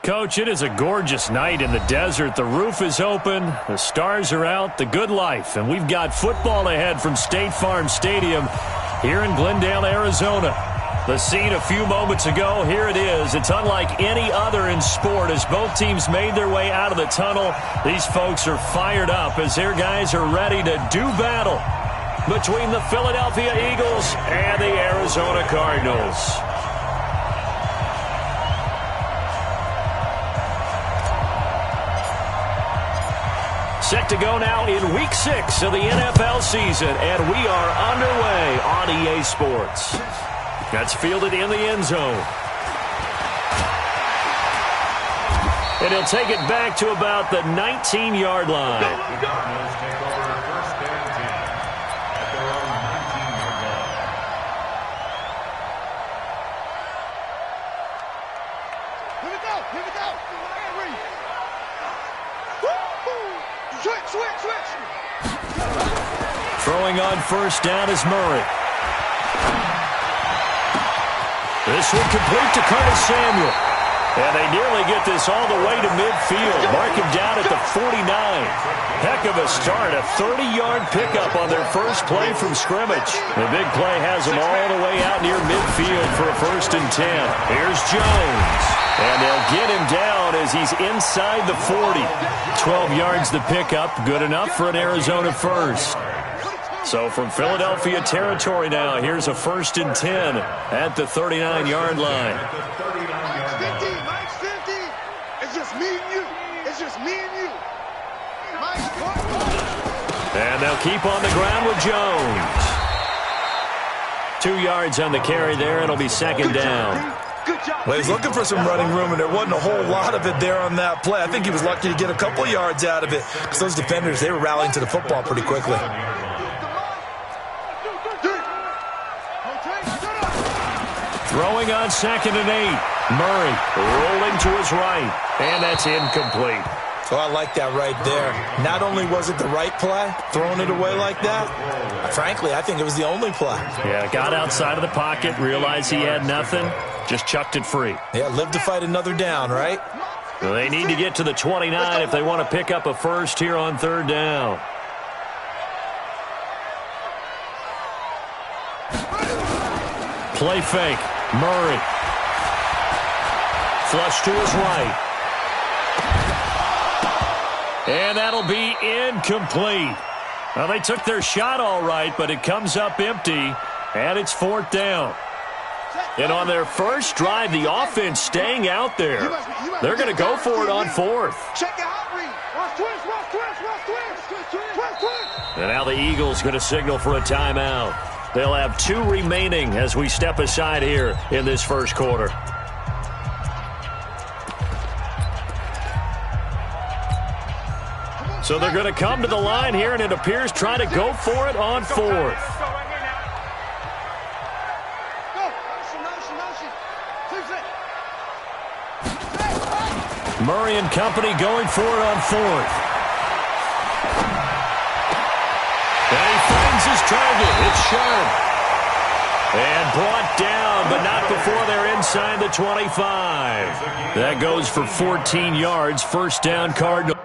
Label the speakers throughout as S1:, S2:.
S1: Coach, it is a gorgeous night in the desert. The roof is open, the stars are out, the good life. And we've got football ahead from State Farm Stadium here in Glendale, Arizona. The scene a few moments ago, here it is. It's unlike any other in sport as both teams made their way out of the tunnel. These folks are fired up as their guys are ready to do battle between the Philadelphia Eagles and the Arizona Cardinals. Set to go now in Week 6 of the NFL season, and we are underway on EA Sports. That's fielded in the end zone. And he'll take it back to about the 19-yard line.
S2: Cardinals take over first and 10 at their own 19-yard line.
S3: Here we go. Here we go. Switch.
S1: Throwing on first down is Murray. This one complete to Curtis Samuel. And they nearly get this all the way to midfield. Mark him down at the 49. Heck of a start. A 30-yard pickup on their first play from scrimmage. The big play has them all the way out near midfield for a 1st and 10. Here's Jones. And they'll get him down as he's inside the 40. 12 yards the pickup. Good enough for an Arizona first. So from Philadelphia territory now, here's a 1st and 10 at the 39-yard line.
S3: Mike's 50. It's just me and you. Mike's 40.
S1: And they'll keep on the ground with Jones. 2 yards on the carry there. It'll be 2nd down.
S4: Well, he's looking for some running room, and there wasn't a whole lot of it there on that play. I think he was lucky to get a couple yards out of it because those defenders, they were rallying to the football pretty quickly.
S1: Throwing on 2nd and 8. Murray rolling to his right, and that's incomplete.
S4: So I like that right there. Not only was it the right play, throwing it away like that, frankly, I think it was the only play.
S1: Yeah, got outside of the pocket, realized he had nothing, just chucked it free.
S4: Yeah, live to fight another down, right?
S1: Well, they need to get to the 29 if they want to pick up a first here on 3rd down. Play fake. Murray. Flush to his right. And that'll be incomplete. Well, they took their shot all right, but it comes up empty, and it's 4th down. And on their first drive, the offense staying out there. They're going to go for it on 4th.
S3: Check it out, Reed.
S1: And now the Eagles going to signal for a timeout. They'll have 2 remaining as we step aside here in this first quarter. So they're going to come to the line here, and it appears trying to go for it on 4th. Murray and company going for it on 4th. And he finds his target. It's Sharp. And brought down, but not before they're inside the 25. That goes for 14 yards. 1st down, Cardinals.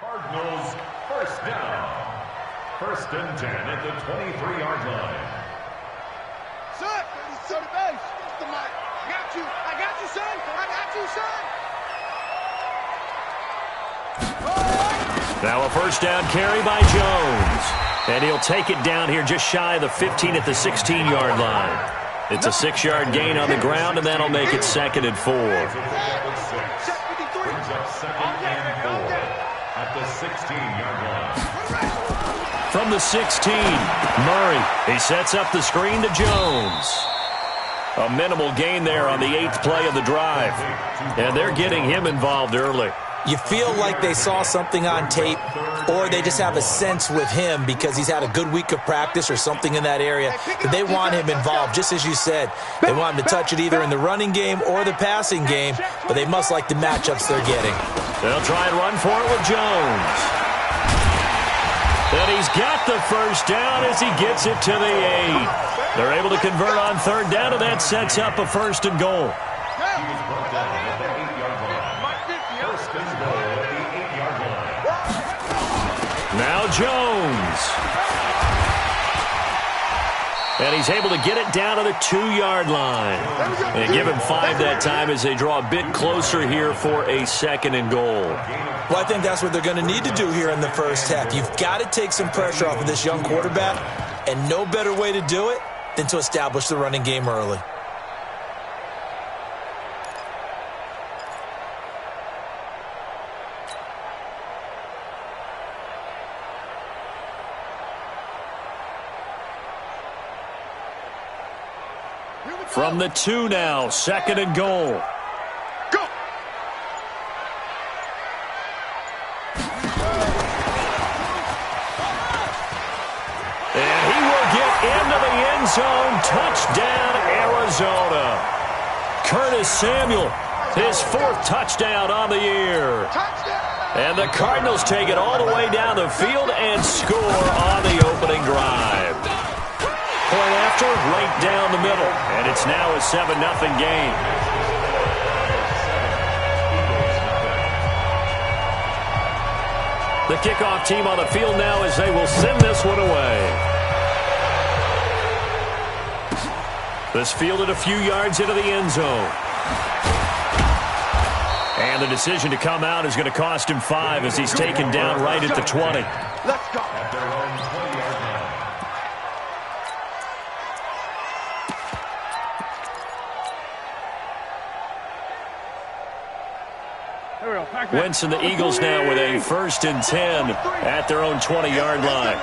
S2: Cardinals first down. 1st and 10 at the 23-yard line.
S3: Son, he's to the base. It's the mic. I got you, son.
S1: Now a 1st down carry by Jones. And he'll take it down here just shy of the 15 at the 16-yard line. It's a 6-yard gain on the ground, and that'll make it 2nd and 4.
S2: Brings up 2nd and 4 at the 16-yard line.
S1: From the 16, Murray. He sets up the screen to Jones. A minimal gain there on the 8th play of the drive. And they're getting him involved early.
S4: You feel like they saw something on tape, or they just have a sense with him because he's had a good week of practice or something in that area that they want him involved. Just as you said, they want him to touch it either in the running game or the passing game, but they must like the matchups they're getting.
S1: They'll try and run for it with Jones. And he's got the first down as he gets it to the 8. They're able to convert on third down, and that sets up a 1st and goal. Now Jones. And he's able to get it down to the 2-yard line. And give him 5 that time as they draw a bit closer here for a 2nd and goal.
S4: Well, I think that's what they're going to need to do here in the first half. You've got to take some pressure off of this young quarterback, and no better way to do it than to establish the running game early.
S1: From the 2 now, 2nd and goal.
S3: Go.
S1: And he will get into the end zone. Touchdown, Arizona. Curtis Samuel, his 4th touchdown on the year. And the Cardinals take it all the way down the field and score on the opening drive. Point after, right down the middle. And it's now a 7-0 game. The kickoff team on the field now as they will send this one away. This fielded a few yards into the end zone. And the decision to come out is going to cost him 5 as he's taken down right at the 20.
S3: Let's go.
S1: Wentz and the Eagles now with a 1st and 10 at their own 20-yard line.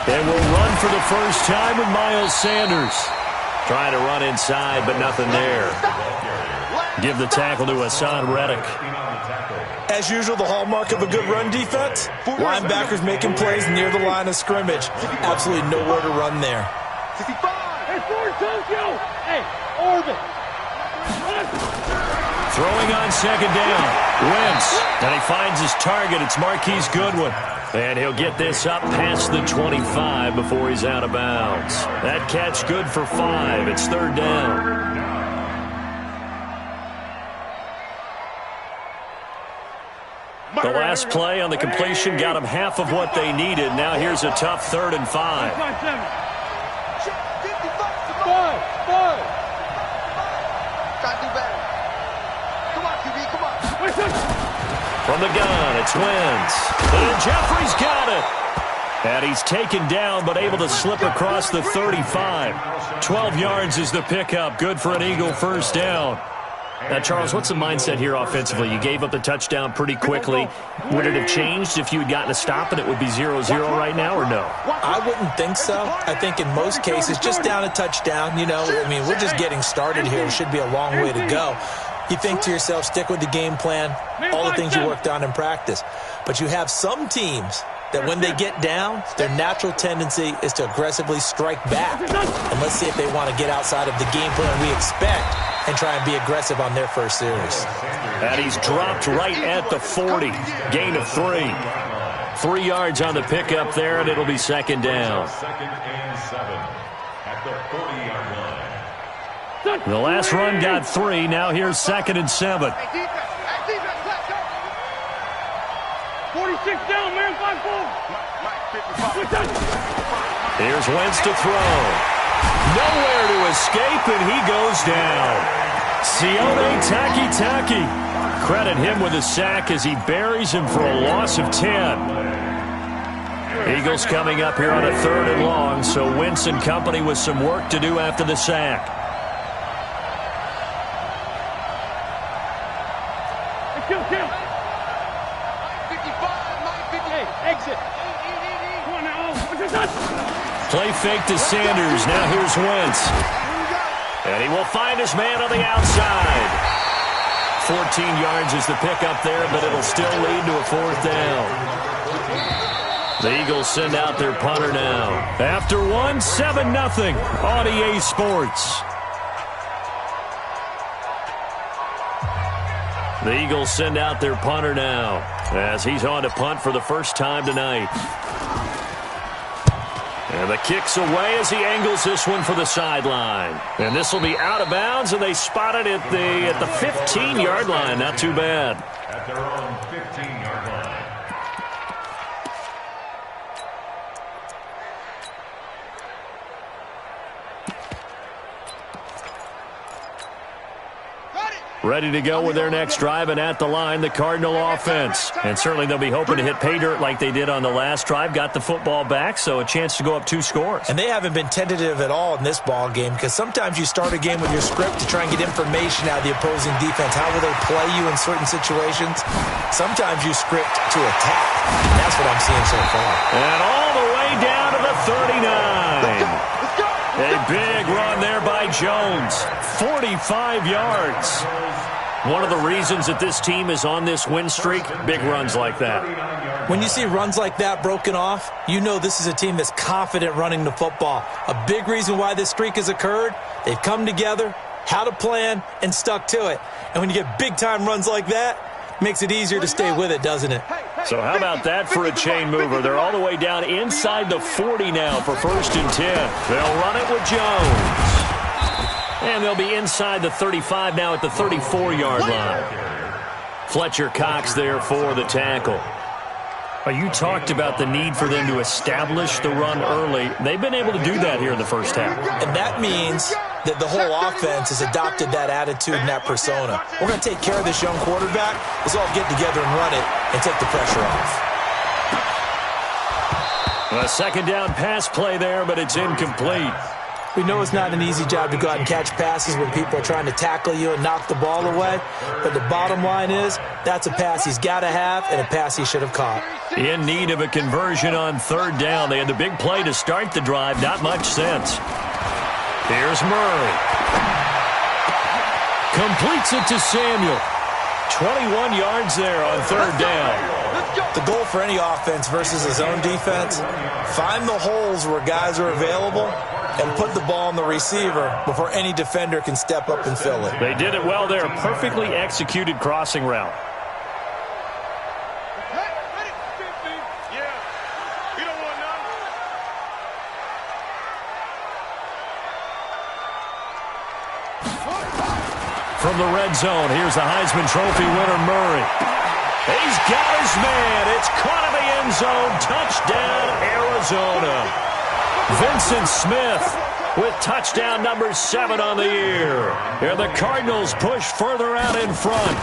S1: They will run for the first time with Miles Sanders. Trying to run inside, but nothing there. Give the tackle to Hassan Reddick.
S4: As usual, the hallmark of a good run defense, linebackers making plays near the line of scrimmage. Absolutely nowhere to run there.
S3: 65.
S5: Hey, Ford, Tokyo! Hey, orbit!
S1: Throwing on 2nd down. Wentz. And he finds his target. It's Marquise Goodwin. And he'll get this up past the 25 before he's out of bounds. That catch good for 5. It's 3rd down. The last play on the completion got them half of what they needed. Now here's a tough 3rd and 5. From the gun, it's Wentz. And Jeffrey's got it. And he's taken down, but able to slip across the 35. 12 yards is the pickup. Good for an Eagle 1st down. Now, Charles, what's the mindset here offensively? You gave up the touchdown pretty quickly. Would it have changed if you had gotten a stop and it would be 0-0 right now, or no?
S4: I wouldn't think so. I think in most cases, just down a touchdown, you know, I mean, we're just getting started here. It should be a long way to go. You think to yourself, stick with the game plan, all the things you worked on in practice. But you have some teams that when they get down, their natural tendency is to aggressively strike back. And let's see if they want to get outside of the game plan we expect and try and be aggressive on their first series.
S1: And he's dropped right at the 40. Gain of 3. 3 yards on the pickup there, and it'll be 2nd down.
S2: 2nd and 7 at the 40-yard line.
S1: The last run got 3. Now here's 2nd and 7.
S5: 46 down, man, 5-4.
S1: Here's Wentz to throw. Nowhere to escape, and he goes down. Sione Takitaki. Credit him with a sack as he buries him for a loss of 10. Eagles coming up here on a 3rd and long, so Wentz and company with some work to do after the sack.
S5: Hey, exit.
S1: Play fake to Sanders. Now here's Wentz. And he will find his man on the outside. 14 yards is the pickup there, but it'll still lead to a 4th down. The Eagles send out their punter now. After one, 7-0 on EA Sports. The Eagles send out their punter now as he's on to punt for the first time tonight. And the kick's away as he angles this one for the sideline. And this will be out of bounds, and they spot it at the 15-yard line. Not too bad.
S2: At their own 15-yard line.
S1: Ready to go with their next drive, and at the line, the Cardinal offense. And certainly they'll be hoping to hit pay dirt like they did on the last drive. Got the football back, so a chance to go up 2 scores.
S4: And they haven't been tentative at all in this ball game, because sometimes you start a game with your script to try and get information out of the opposing defense. How will they play you in certain situations? Sometimes you script to attack. And that's what I'm seeing so far.
S1: And all the way down to the 39. A big run there by Jones. 45 yards. One of the reasons that this team is on this win streak, big runs like that.
S4: When you see runs like that broken off, you know this is a team that's confident running the football. A big reason why this streak has occurred, they've come together, had a plan, and stuck to it. And when you get big-time runs like that, it makes it easier to stay with it, doesn't it?
S1: So how about that for a chain mover? They're all the way down inside the 40 now for 1st and 10. They'll run it with Jones. And they'll be inside the 35 now at the 34-yard line. Fletcher Cox there for the tackle. You talked about the need for them to establish the run early. They've been able to do that here in the first half.
S4: And that means that the whole offense has adopted that attitude and that persona. We're going to take care of this young quarterback. Let's all get together and run it and take the pressure off.
S1: A 2nd down pass play there, but it's incomplete.
S4: We know it's not an easy job to go out and catch passes when people are trying to tackle you and knock the ball away. But the bottom line is, that's a pass he's got to have and a pass he should have caught.
S1: In need of a conversion on 3rd down. They had the big play to start the drive. Not much sense. Here's Murray. Completes it to Samuel. 21 yards there on 3rd down.
S4: The goal for any offense versus his own defense, find the holes where guys are available and put the ball on the receiver before any defender can step up and fill it.
S1: They did it well there. Perfectly executed crossing route. From the red zone, here's the Heisman Trophy winner, Murray. He's got his man. It's caught in the end zone. Touchdown, Arizona. Vincent Smith with touchdown number 7 on the year. And the Cardinals push further out in front.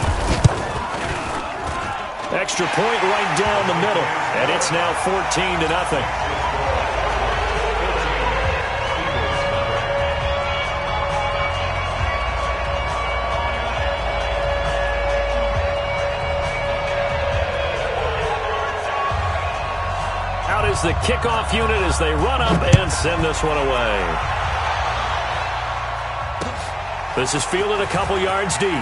S1: Extra point right down the middle. And it's now 14-0. Is the kickoff unit as they run up and send this one away. This is fielded a couple yards deep.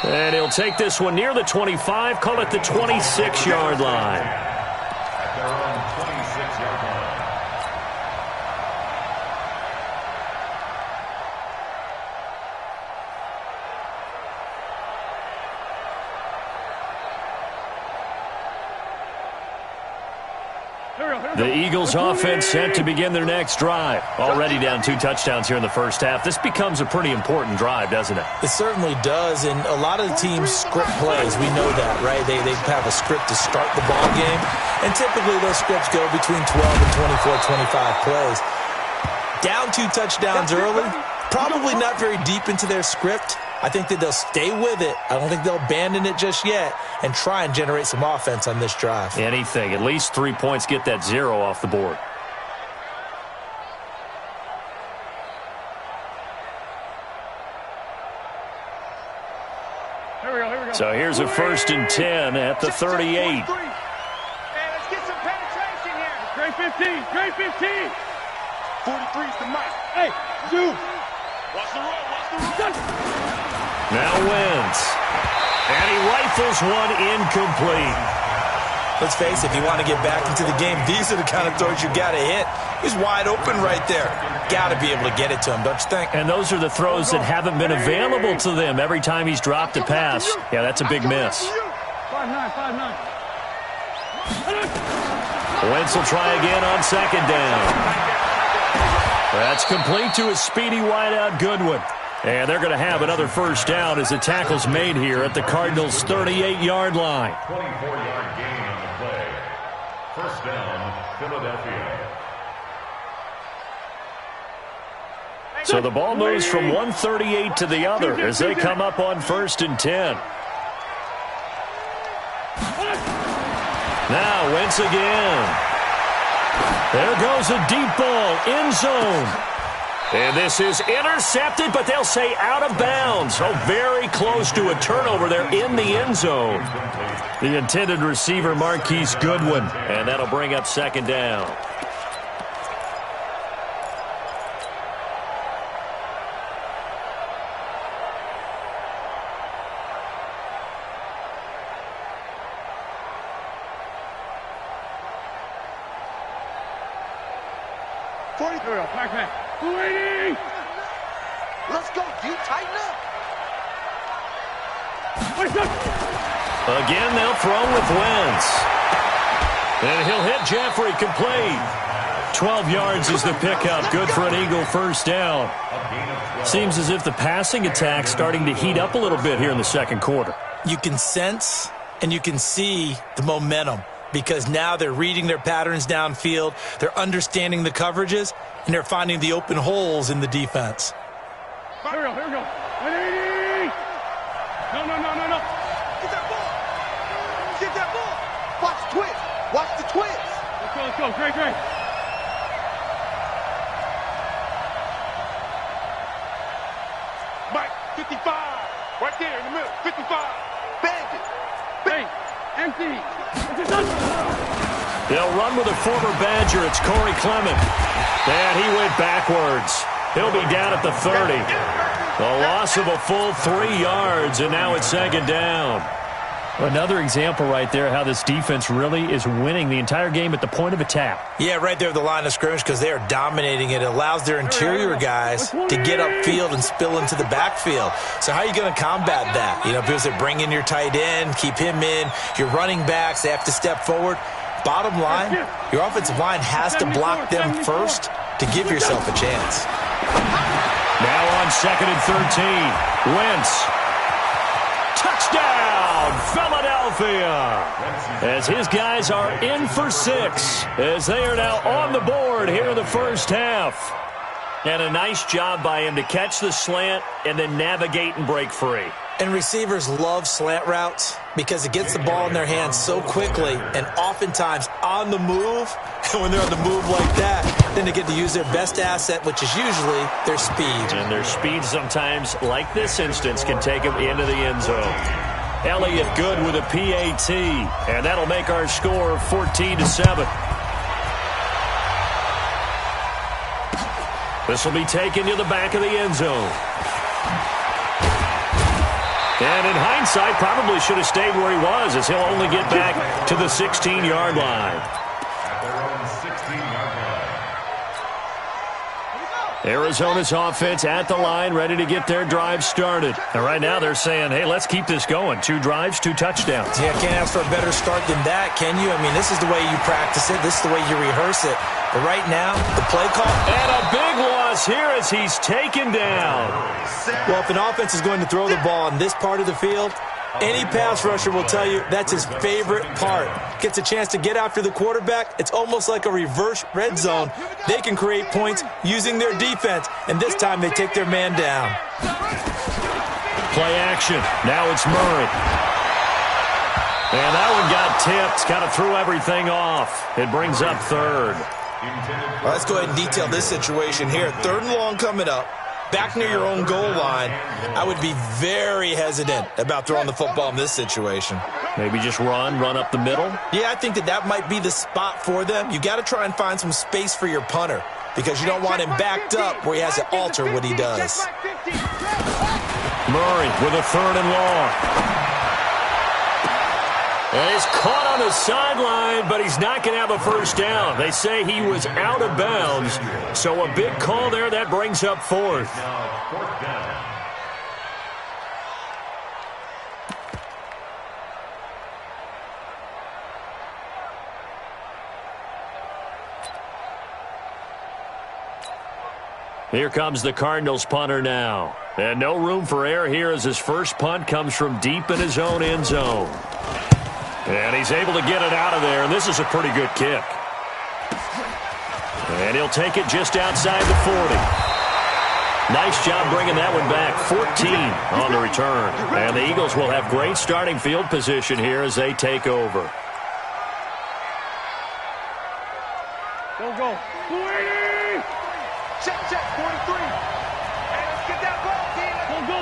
S1: And he'll take this one near the 25, call it the 26-yard line.
S2: At their own 26-yard line.
S1: The Eagles offense set to begin their next drive. Already down 2 touchdowns here in the first half. This becomes a pretty important drive, doesn't it?
S4: It certainly does, and a lot of the teams script plays. We know that, right? They have a script to start the ball game, and typically those scripts go between 12 and 24, 25 plays. Down 2 touchdowns early, probably not very deep into their script. I think that they'll stay with it. I don't think they'll abandon it just yet and try and generate some offense on this drive.
S1: Anything. At least 3 points, get that 0 off the board. So here's a 1st and 10 at the 38.
S3: Hey, let's get some penetration here.
S5: Trey 15. Trey 15.
S3: 43's the mic.
S5: Hey, you.
S3: Watch the roll. Watch the roll.
S1: Now Wentz. And he rifles one incomplete.
S4: Let's face it, if you want to get back into the game, these are the kind of throws you got to hit. He's wide open right there. Got to be able to get it to him, don't you think?
S1: And those are the throws that haven't been available to them every time he's dropped a pass. Yeah, that's a big miss.
S5: 5'9", 5'9".
S1: Wentz will try again on 2nd down. That's complete to a speedy wideout Goodwin. And they're going to have another 1st down as the tackle's made here at the Cardinals' 38-yard line.
S2: 24-yard gain on the play. 1st down, Philadelphia.
S1: So the ball moves from 138 to the other as they come up on 1st and 10. Now Wentz again. There goes a deep ball, end zone. And this is intercepted, but they'll say out of bounds. Oh, very close to a turnover there in the end zone. The intended receiver, Marquise Goodwin. And that'll bring up 2nd down.
S3: Let's go, dude. Tighten up.
S1: Again, they'll throw with Wentz. And he'll hit Jeffrey complete. 12 yards is the pickup. Good for an Eagle 1st down. Seems as if the passing attack's starting to heat up a little bit here in the 2nd quarter.
S4: You can sense and you can see the momentum because now they're reading their patterns downfield, they're understanding the coverages, and they're finding the open holes in the defense.
S5: Here we go. 180. No.
S3: Get that ball. Get that ball. Watch the twist. Watch the twist.
S5: Let's go. Great.
S3: Mike, 55. Right there in the middle. 55. Bang it.
S5: Hey, empty. It's a touchdown.
S1: They'll run with a former Badger. It's Corey Clement. And he went backwards. He'll be down at the 30. A loss of a full 3 yards, and now it's 2nd down. Another example right there how this defense really is winning the entire game at the point of attack.
S4: Yeah, right there at the line of scrimmage because they are dominating it. It allows their interior guys to get upfield and spill into the backfield. So how are you going to combat that? You know, because they bring in your tight end, keep him in, your running backs, they have to step forward. Bottom line, your offensive line has to block them first to give yourself a chance.
S1: Now on 2nd and 13, Wentz. Touchdown, Philadelphia! As his guys are in for 6, as they are now on the board here in the 1st half. And a nice job by him to catch the slant and then navigate and break free.
S4: And receivers love slant routes because it gets the ball in their hands so quickly and oftentimes on the move. And when they're on the move like that, then they get to use their best asset, which is usually their speed.
S1: And their speed sometimes, like this instance, can take them into the end zone. Elliott Good with a PAT, and that'll make our score 14-7. This will be taken to the back of the end zone. And in hindsight, probably should have stayed where he was as he'll only get back to the 16-yard line. Arizona's offense at the line, ready to get their drive started. And right now they're saying, hey, let's keep this going. 2 drives, 2 touchdowns.
S4: Yeah, can't ask for a better start than that, can you? I mean, this is the way you practice it. This is the way you rehearse it. But right now, the play call.
S1: And a big loss here as he's taken down.
S4: Well, if an offense is going to throw the ball in this part of the field, any pass rusher will tell you that's his favorite part. Gets a chance to get after the quarterback. It's almost like a reverse red zone. They can create points using their defense, and this time they take their man down.
S1: Play action. Now it's Murray. And that one got tipped. Kind of threw everything off. It brings up 3rd.
S4: Well, let's go ahead and detail this situation here. 3rd and long coming up. back near your own goal line, I would be very hesitant about throwing the football in this situation.
S1: Maybe just run up the middle?
S4: Yeah, I think that might be the spot for them. You got to try and find some space for your punter because you don't want him backed up where he has to alter what he does.
S1: Murray with a 3rd and long. And he's caught on the sideline, but he's not going to have a first down. They say he was out of bounds, so a big call there. That brings up 4th.
S2: Now 4th down.
S1: Here comes the Cardinals punter now. And no room for error here as his first punt comes from deep in his own end zone. And he's able to get it out of there, and this is a pretty good kick. And he'll take it just outside the 40. Nice job bringing that one back. 14 on the return. And the Eagles will have great starting field position here as they take over.
S5: Go. 280!
S3: Check, 43. Hey, let's get that ball, team.
S5: Go.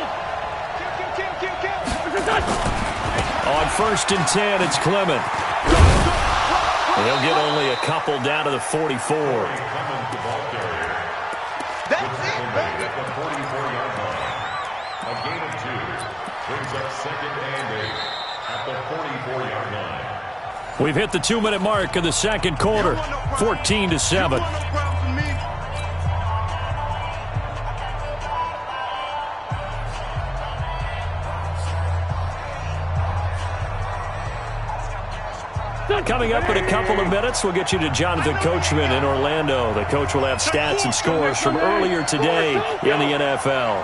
S3: Kill.
S5: It's a touch!
S1: On 1st and 10, it's Clement. And he'll get only a couple down to the 44.
S3: That's it, baby.
S2: At the 44-yard line. A gain of 2 brings up 2nd and 8 at the 44-yard line.
S1: We've hit the 2-minute mark of the second quarter. 14-7. Coming up in a couple of minutes, we'll get you to Jonathan Coachman in Orlando. The coach will have stats and scores from earlier today in the NFL.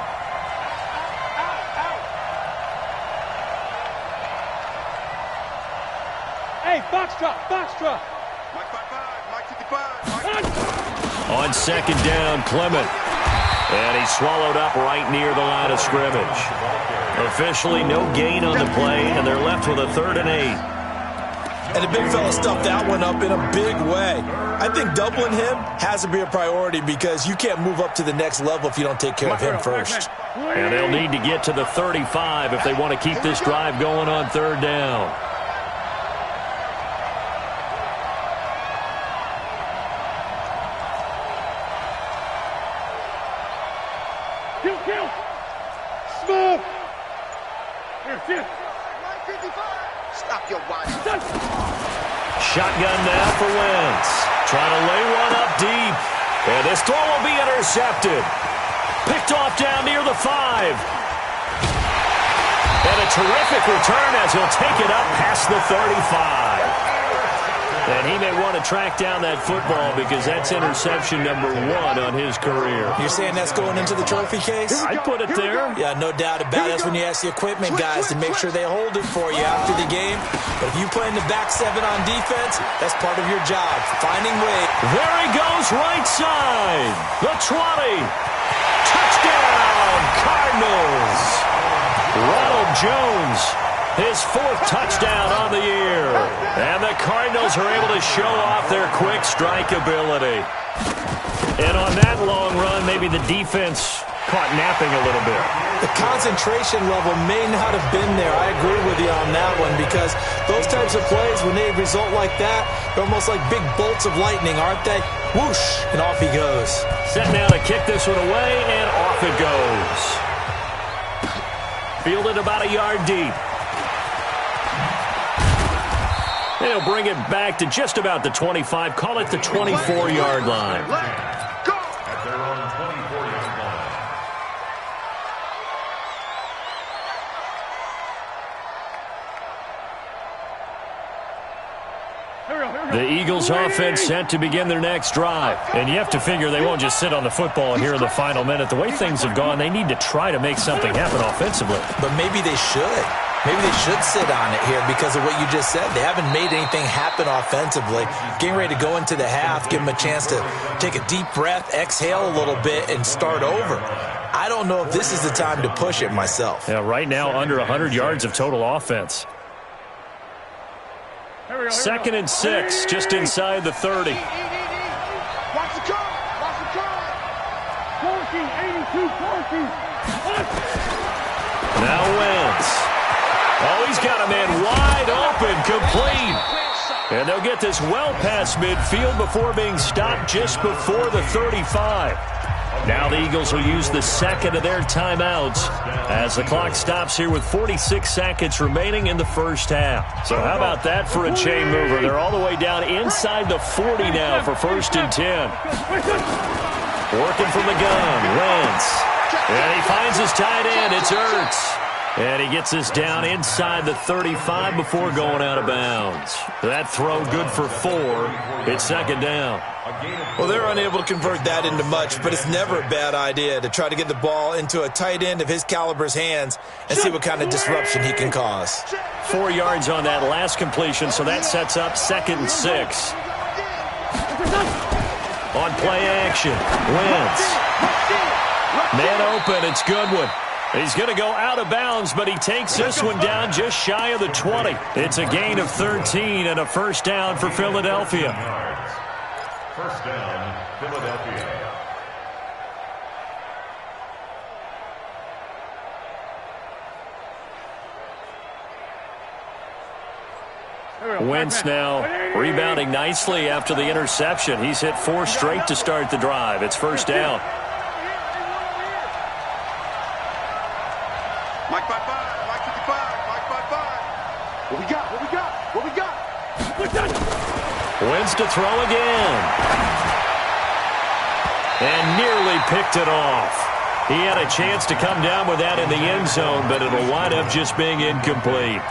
S5: Hey, box drop.
S1: On 2nd down, Clement. And he's swallowed up right near the line of scrimmage. Officially no gain on the play, and they're left with a 3rd and 8.
S4: And the big fella stuffed that one up in a big way. I think doubling him has to be a priority because you can't move up to the next level if you don't take care of him first.
S1: And they'll need to get to the 35 if they want to keep this drive going on 3rd down.
S5: Kill. Smooth. Here.
S3: 55. Stop your watch.
S1: Shotgun now for Wentz. Trying to lay one up deep. And this throw will be intercepted. Picked off down near the 5. And a terrific return as he'll take it up past the 35. And he may want to track down that football because that's interception number 1 on his career.
S4: You're saying that's going into the trophy case?
S1: I'd put it there.
S4: Yeah, no doubt about it. That's when you ask the equipment guys to make sure they hold it for you after the game. But if you play in the back 7 on defense, that's part of your job, finding ways.
S1: There he goes, right side. The 20. Touchdown, Cardinals. Ronald Jones, his 4th touchdown on the year. And the Cardinals are able to show off their quick strike ability. And on that long run, maybe the defense caught napping a little bit.
S4: The concentration level may not have been there. I agree with you on that one because those types of plays, when they result like that, they're almost like big bolts of lightning, aren't they? Whoosh, and off he goes.
S1: Set now to kick this one away, and off it goes. Fielded about a yard deep. They'll bring it back to just about the 25. Call it the 24-yard line.
S2: At their own 24-yard line.
S1: The Eagles offense set to begin their next drive. And you have to figure they won't just sit on the football here in the final minute. The way things have gone, they need to try to make something happen offensively.
S4: But maybe they should. Maybe they should sit on it here because of what you just said. They haven't made anything happen offensively. Getting ready to go into the half, give them a chance to take a deep breath, exhale a little bit, and start over. I don't know if this is the time to push it myself.
S1: Yeah, right now under 100 yards of total offense. 2nd and 6, just inside the 30.
S3: Watch the curve.
S5: 14, 82, 14.
S1: Now Wentz. Oh, he's got a man wide open, complete. And they'll get this well past midfield before being stopped just before the 35. Now the Eagles will use the second of their timeouts as the clock stops here with 46 seconds remaining in the first half. So how about that for a chain mover? They're all the way down inside the 40 now for 1st and 10. Working from the gun, Wentz. And he finds his tight end. It's Ertz. And he gets this down inside the 35 before going out of bounds. That throw good for 4. It's 2nd down.
S4: Well, they're unable to convert that into much, but it's never a bad idea to try to get the ball into a tight end of his caliber's hands and see what kind of disruption he can cause.
S1: 4 yards on that last completion, so that sets up 2nd and 6. On play action, Wentz. Man open, it's Goodwin. He's going to go out of bounds, but he takes this one down just shy of the 20. It's a gain of 13 and a 1st down for Philadelphia.
S2: 1st down, Philadelphia.
S1: Wentz now rebounding nicely after the interception. He's hit 4 straight to start the drive. It's 1st down.
S3: Mike 55, Mike 55, Mike 55. What we got? What we got? What we got?
S1: Wentz to throw again. And nearly picked it off. He had a chance to come down with that in the end zone, but it'll wind up just being incomplete.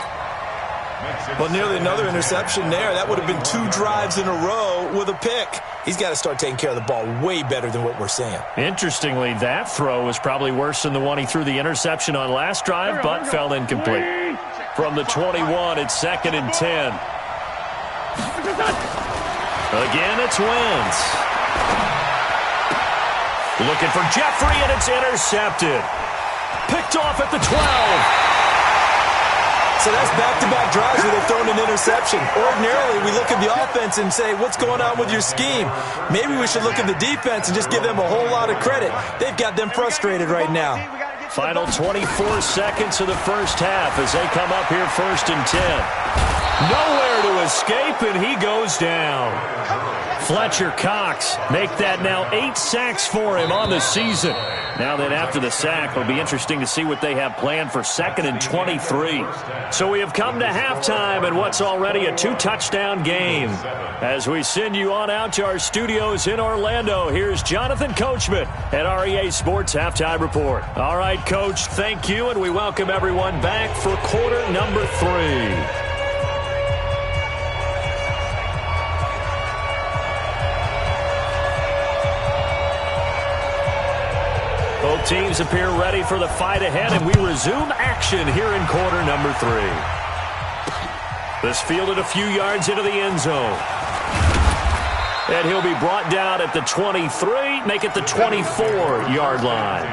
S4: Well, nearly another interception there. That would have been 2 drives in a row with a pick. He's got to start taking care of the ball way better than what we're seeing.
S1: Interestingly, that throw was probably worse than the one he threw the interception on last drive, but fell incomplete. From the 21, it's 2nd and 10. Again, it's Wentz. Looking for Jeffrey, and it's intercepted. Picked off at the 12.
S4: So that's back-to-back drives where they've thrown an interception. Ordinarily, we look at the offense and say, what's going on with your scheme? Maybe we should look at the defense and just give them a whole lot of credit. They've got them frustrated right now.
S1: Final 24 seconds of the 1st half as they come up here 1st and 10. Nowhere to escape, and he goes down. Fletcher Cox make that now 8 sacks for him on the season. Now that after the sack, it'll be interesting to see what they have planned for 2nd and 23. So we have come to halftime in what's already a 2-touchdown game. As we send you on out to our studios in Orlando, here's Jonathan Coachman at REA Sports Halftime Report. All right, Coach, thank you, and we welcome everyone back for quarter number 3. Both teams appear ready for the fight ahead, and we resume action here in quarter number 3. This fielded a few yards into the end zone. And he'll be brought down at the 23, make it the 24-yard line.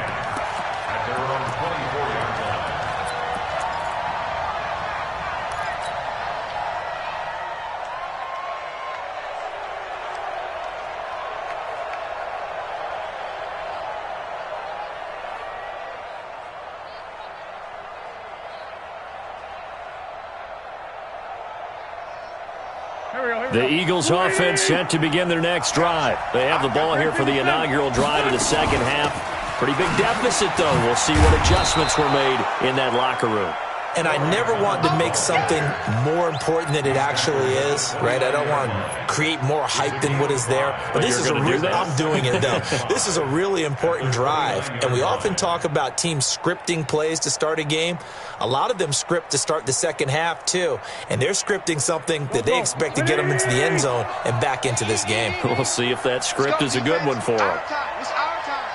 S1: The Eagles offense set to begin their next drive. They have the ball here for the inaugural drive of the 2nd half. Pretty big deficit, though. We'll see what adjustments were made in that locker room.
S4: And I never want to make something more important than it actually is, right? I don't want to create more hype than what is there. But this is I'm doing it, though. This is a really important drive. And we often talk about teams scripting plays to start a game. A lot of them script to start the 2nd half, too. And they're scripting something that they expect to get them into the end zone and back into this game.
S1: We'll see if that script is a good one for them.
S3: It's our time.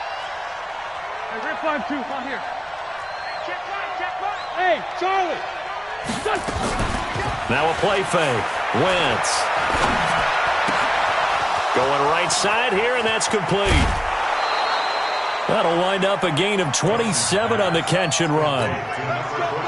S5: Hey, rip 5-2, come here. Hey, Charlie!
S1: Now a play fake. Wentz. Going right side here, and that's complete. That'll wind up a gain of 27 on the catch and run.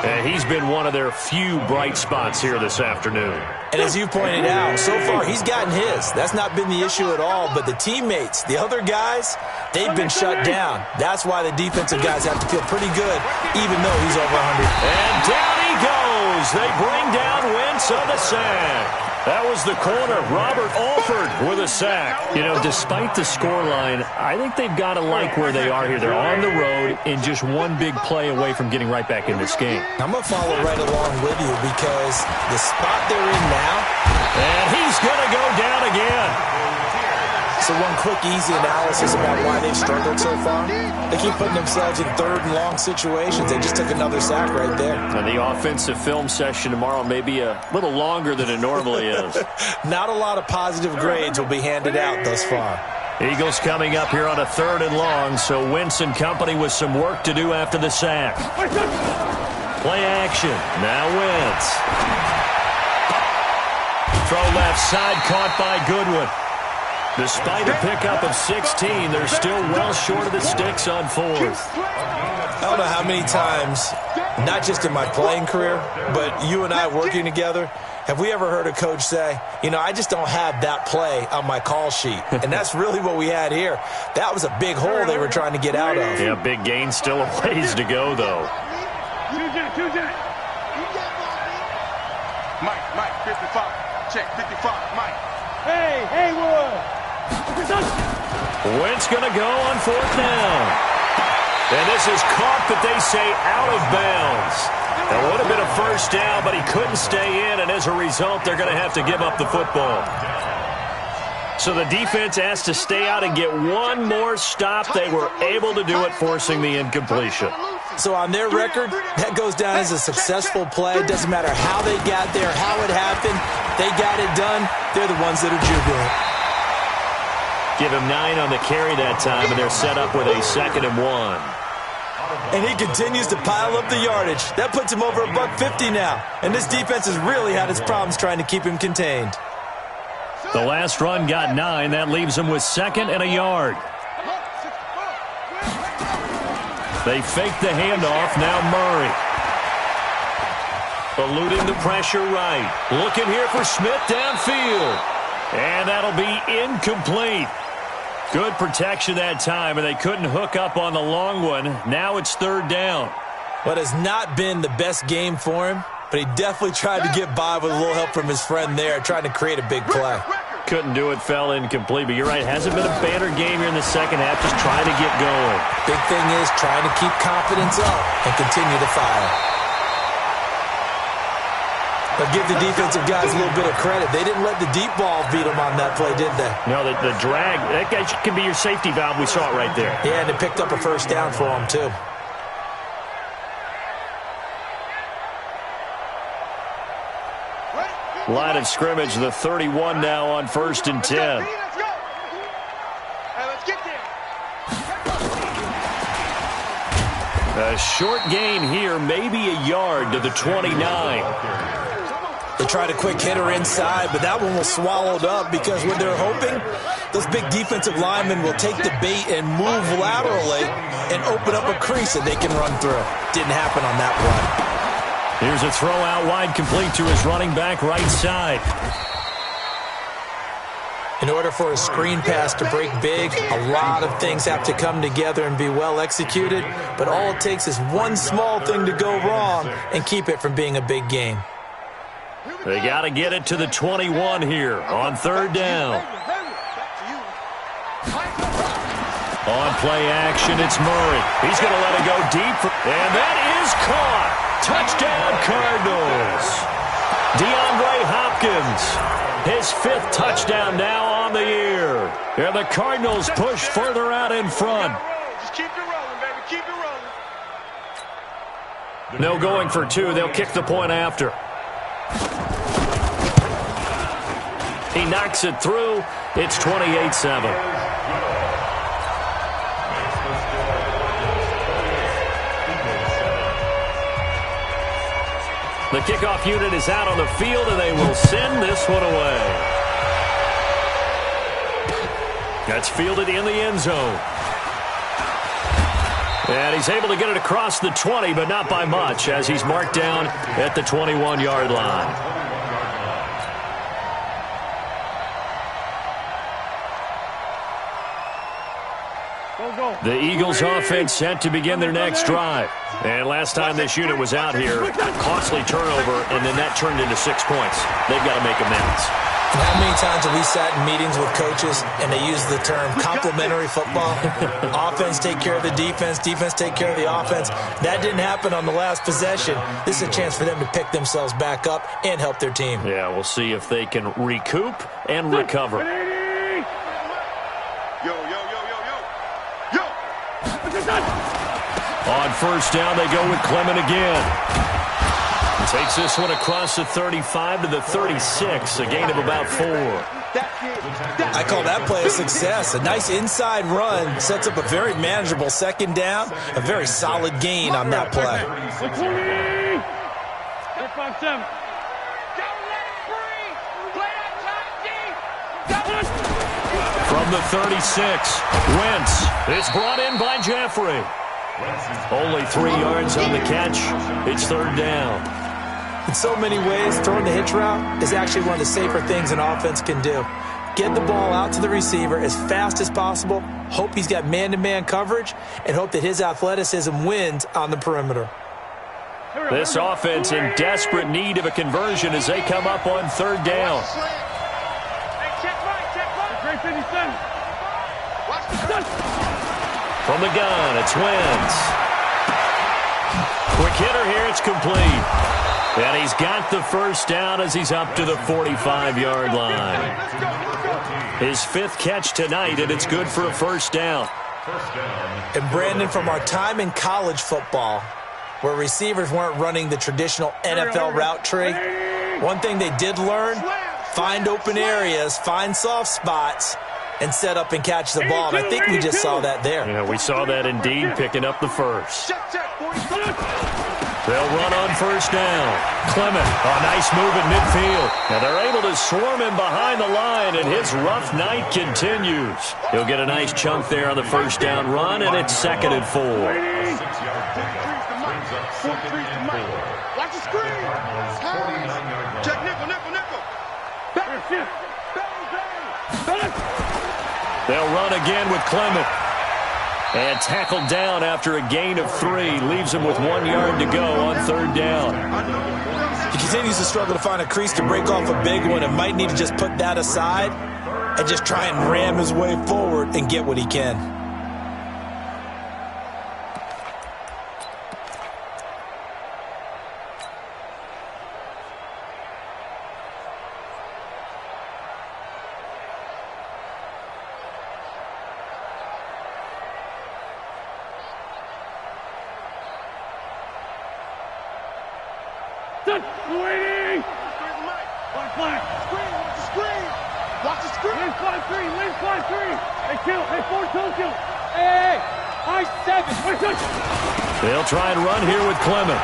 S1: And he's been one of their few bright spots here this afternoon.
S4: And as you pointed out, so far he's gotten his. That's not been the issue at all. But the teammates, the other guys, they've been shut down. That's why the defensive guys have to feel pretty good, even though he's over 100.
S1: And down he goes. They bring down Wentz on the sack. That was the corner, Robert Alford, with a sack. You know, despite the scoreline, I think they've got to like where they are here. They're on the road and just one big play away from getting right back in this game.
S4: I'm going to follow right along with you because the spot they're in now.
S1: And he's going to go down again.
S4: So one quick, easy analysis about why they've struggled so far. They keep putting themselves in third and long situations. They just took another sack right there.
S1: And the offensive film session tomorrow may be a little longer than it normally is.
S4: Not a lot of positive grades will be handed out thus far.
S1: Eagles coming up here on a third and long, so Wentz and company with some work to do after the sack. Play action. Now Wentz. Throw left side, caught by Goodwin. Despite a pickup of 16, they're still well short of the sticks on fourth.
S4: I don't know how many times, not just in my playing career, but you and I working together, have we ever heard a coach say, you know, I just don't have that play on my call sheet. And that's really what we had here. That was a big hole they were trying to get out of.
S1: Yeah, big gain, still a ways to go, though.
S3: Mike, 55. Check, 55, Mike.
S5: Hey, Haywood.
S1: Wentz going to go on fourth down. And this is caught, but they say out of bounds. That would have been a first down, but he couldn't stay in, and as a result, they're going to have to give up the football. So the defense has to stay out and get one more stop. They were able to do it, forcing the incompletion.
S4: So on their record, that goes down as a successful play. It doesn't matter how they got there, how it happened. They got it done. They're the ones that are jubilant.
S1: Give him 9 on the carry that time, and they're set up with a 2nd and 1.
S4: And he continues to pile up the yardage. That puts him over $150 now. And this defense has really had its problems trying to keep him contained.
S1: The last run got 9. That leaves him with 2nd and a yard. They fake the handoff. Now Murray. Eluding the pressure right. Looking here for Smith downfield. And that'll be incomplete. Good protection that time, and they couldn't hook up on the long one. Now it's third down.
S4: What has not been the best game for him, but he definitely tried to get by with a little help from his friend there, trying to create a big play.
S1: Couldn't do it, fell incomplete. But you're right, hasn't been a banner game here in the second half, just trying to get going.
S4: Big thing is trying to keep confidence up and continue to fire. But give the defensive guys a little bit of credit. They didn't let the deep ball beat them on that play, did they?
S1: No, the drag, that guy can be your safety valve. We saw it right there.
S4: Yeah, and they picked up a first down for him, too.
S1: Line of scrimmage, the 31 now on 1st and 10.
S3: Let's go. Hey, let's get there.
S1: A short gain here, maybe a yard to the 29.
S4: They tried a quick hitter inside, but that one was swallowed up because when they're hoping, those big defensive linemen will take the bait and move laterally and open up a crease that they can run through. Didn't happen on that play.
S1: Here's a throw out wide, complete to his running back right side.
S4: In order for a screen pass to break big, a lot of things have to come together and be well executed, but all it takes is one small thing to go wrong and keep it from being a big game.
S1: They got to get it to the 21 here on third down. On play action, it's Murray. He's going to let it go deep, and that is caught. Touchdown, Cardinals. DeAndre Hopkins, his 5th touchdown now on the year. And the Cardinals push further out in front.
S3: Just keep it rolling, baby. Keep it rolling.
S1: No going for 2. They'll kick the point after. He knocks it through. It's 28-7. The kickoff unit is out on the field, and they will send this one away. That's fielded in the end zone. And he's able to get it across the 20, but not by much, as he's marked down at the 21-yard line. The Eagles offense set to begin their next drive. And last time this unit was out here, costly turnover, and then that turned into 6 points. They've got to make amends.
S4: And how many times have we sat in meetings with coaches and they use the term complementary football? Offense take care of the defense, defense take care of the offense. That didn't happen on the last possession. This is a chance for them to pick themselves back up and help their team.
S1: Yeah, we'll see if they can recoup and recover. On first down, they go with Clement again. He takes this one across the 35 to the 36, a gain of about 4.
S4: I call that play a success. A nice inside run sets up a very manageable second down, a very solid gain on that play.
S1: From the 36, Wentz. It's brought in by Jeffrey. Only 3 yards on the catch. It's third down.
S4: In so many ways, throwing the hitch route is actually one of the safer things an offense can do. Get the ball out to the receiver as fast as possible, hope he's got man-to-man coverage, and hope that his athleticism wins on the perimeter.
S1: This offense in desperate need of a conversion as they come up on third down. From the gun, it's Wentz. Quick hitter here, it's complete. And he's got the first down as he's up to the 45-yard line. His 5th catch tonight, and it's good for a first down.
S4: And Brandon, from our time in college football, where receivers weren't running the traditional NFL route tree, one thing they did learn, find open areas, find soft spots, and set up and catch the ball. And I think we just saw that there.
S1: Yeah, we saw that indeed, picking up the first. They'll run on first down. Clement, a nice move in midfield. Now they're able to swarm him behind the line, and his rough night continues. He'll get a nice chunk there on the first down run, and it's 2nd and 4.
S3: Watch the screen. Check nickel.
S1: They'll run again with Clement. And tackled down after a gain of 3. Leaves him with 1 yard to go on third down.
S4: He continues to struggle to find a crease to break off a big one and might need to just put that aside and just try and ram his way forward and get what he can.
S1: They'll try and run here with Clement.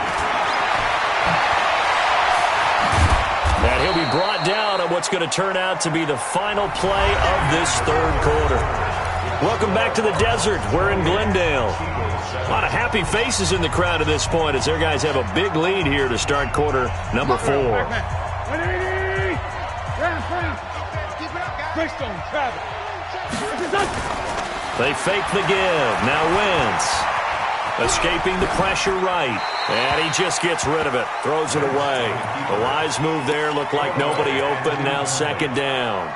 S1: And he'll be brought down on what's going to turn out to be the final play of this third quarter. Welcome back to the desert. We're in Glendale. A lot of happy faces in the crowd at this point as their guys have a big lead here to start quarter number 4. They fake the give. Now Wentz. Escaping the pressure right. And he just gets rid of it. Throws it away. A wise move there. Looked like nobody open. Now 2nd down.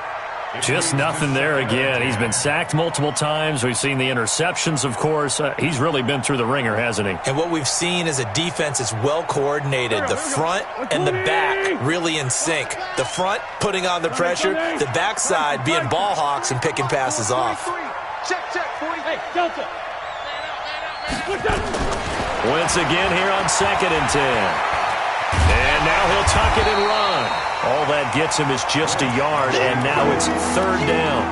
S1: Just nothing there again. He's been sacked multiple times. We've seen the interceptions, of course. He's really been through the ringer, hasn't he?
S4: And what we've seen is a defense that's well coordinated. The front and the back really in sync. The front putting on the pressure. The backside being ball hawks and picking passes off.
S3: Hey, Delta.
S1: Wentz again here on 2nd and 10. And now he'll tuck it and run. All that gets him is just a yard, and now it's third down.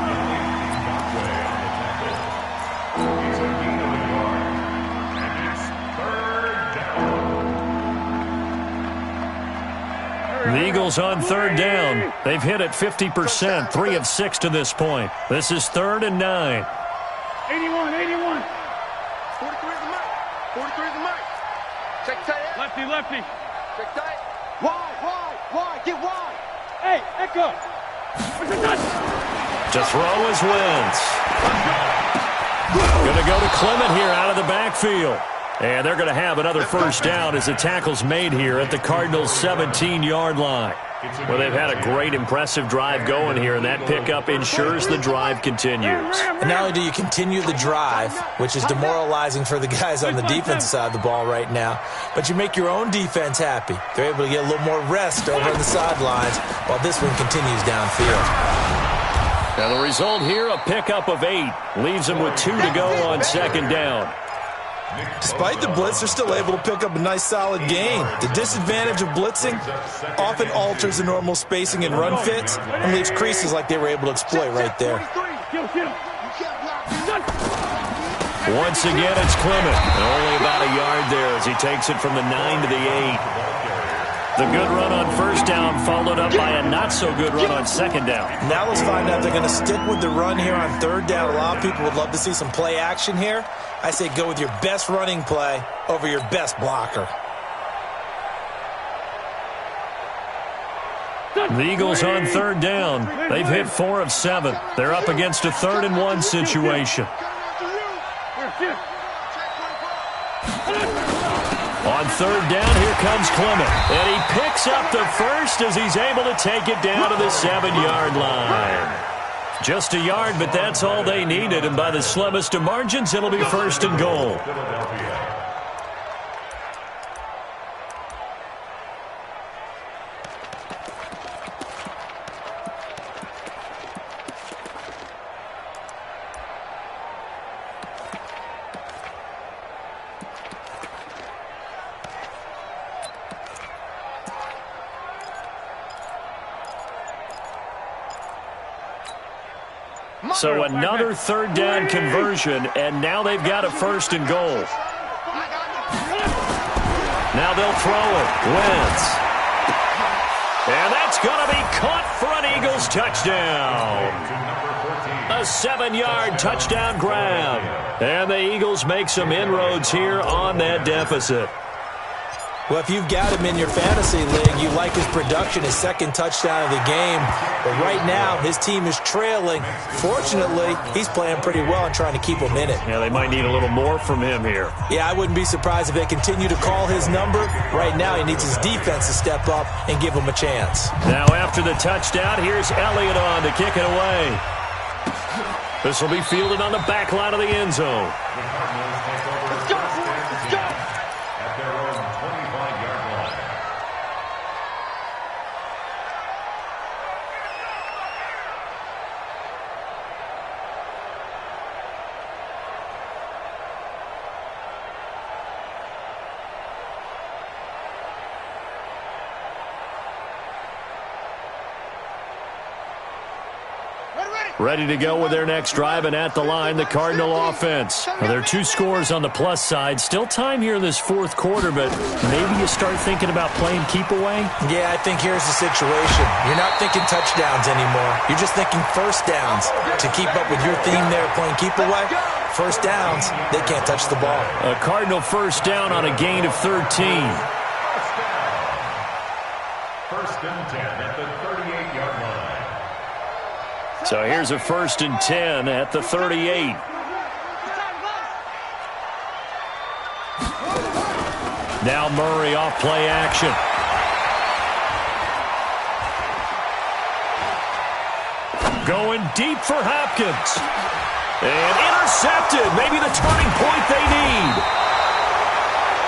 S1: The Eagles on third down. They've hit it 50%, 3 of 6 to this point. This is 3rd and 9.
S5: 81.
S3: 43 is the mic. Check tight.
S5: Lefty, lefty.
S3: Check tight. Wide. Get wide.
S5: Hey, Echo.
S1: To throw is Wentz. Going to go to Clement here out of the backfield. And they're going to have another first down as the tackle's made here at the Cardinals' 17-yard line. Well, they've had a great, impressive drive going here, and that pickup ensures the drive continues.
S4: And not only do you continue the drive, which is demoralizing for the guys on the defense side of the ball right now, but you make your own defense happy. They're able to get a little more rest over on the sidelines while this one continues downfield.
S1: Now the result here, a pickup of 8. Leaves them with 2 to go on second down.
S4: Despite the blitz, they're still able to pick up a nice solid gain. The disadvantage of blitzing often alters the normal spacing and run fits and leaves creases like they were able to exploit right there.
S1: Once again, it's Clement. And only about a yard there as he takes it from the 9 to the 8. The good run on first down followed up by a not-so-good run on second down.
S4: Now let's find out if they're going to stick with the run here on third down. A lot of people would love to see some play action here. I say go with your best running play over your best blocker.
S1: The Eagles on third down. They've hit 4 of 7. They're up against a 3rd and 1 situation. On third down, here comes Clement. And he picks up the first as he's able to take it down to the 7-yard line. Just a yard, but that's all they needed. And by the slimmest of margins, it'll be 1st and goal. So another third down conversion, and now they've got a 1st and goal. Now they'll throw it. Wentz. And that's going to be caught for an Eagles touchdown. A 7-yard touchdown grab. And the Eagles make some inroads here on that deficit.
S4: Well, if you've got him in your fantasy league, you like his production, his 2nd touchdown of the game. But right now, his team is trailing. Fortunately, he's playing pretty well and trying to keep them in it.
S1: Yeah, they might need a little more from him here.
S4: Yeah, I wouldn't be surprised if they continue to call his number. Right now, he needs his defense to step up and give him a chance.
S1: Now, after the touchdown, here's Elliott on to kick it away. This will be fielded on the back line of the end zone. Ready to go with their next drive, and at the line, the Cardinal offense. Now, there are 2 scores on the plus side. Still time here in this 4th quarter, but maybe you start thinking about playing keep away?
S4: Yeah, I think here's the situation. You're not thinking touchdowns anymore. You're just thinking first downs. To keep up with your theme there, playing keep away, first downs, they can't touch the ball.
S1: A Cardinal first down on a gain of 13.
S2: 1st and 10 at the 38-yard line.
S1: So here's a 1st and 10 at the 38. Now Murray off play action. Going deep for Hopkins. And intercepted. Maybe the turning point they need.